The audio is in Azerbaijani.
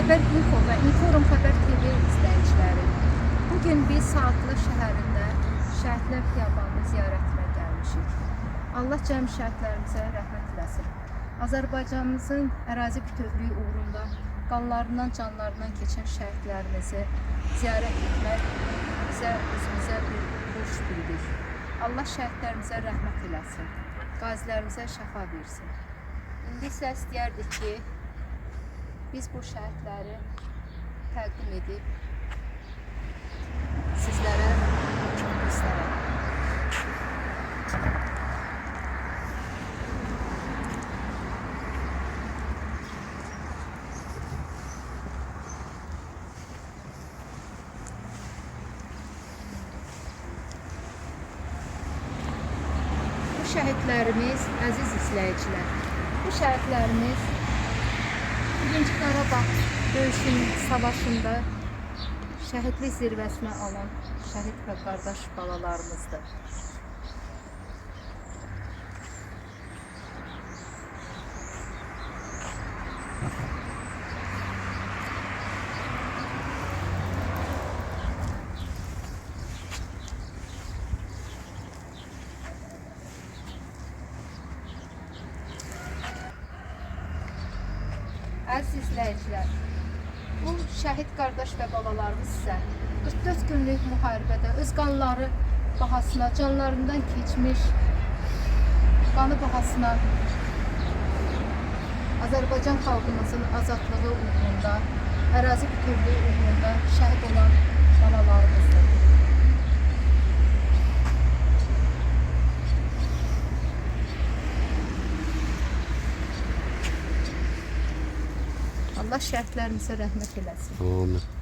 Xəbər Info və Inforum Xəbər TV izləyiciləri. Bugün biz Saatlı şəhərində Şəhidlər Xiyabanını ziyarətinə gəlmişik. Allah cəmi şəhidlərimizə rəhmət eləsin. Azərbaycanımızın ərazi bütövlüyü uğrunda qanlarından, canlarından keçən şəhidlərimizi ziyarət etmək bizə özümüzə bir borc bildik. Allah şəhidlərimizə rəhmət eləsin. Qazilərimizə şəfa versin. İndi isə istəyərdik ki, biz bu şəhidləri təqdim edib sizlərə göstərək. Bu şəhidlərimiz, əziz izləyicilər, bu şəhidlərimiz 1-ci Qarabağ döyüşünün savaşında şəhidlik zirvəsinə alan şəhid və qardaş balalarımızdır. Əziz izləyicilər, bu şəhid qardaş və balalarımız isə 44 günlük müharibədə öz qanları bahasına, canlarından keçmiş qanı bahasına Azərbaycan xalqımızın azadlığı uğrunda, ərazi bütövlüyü uğrunda şəhid olan balalarımızdır. Allah şəhidlərimizə rəhmət eləsin. Amin.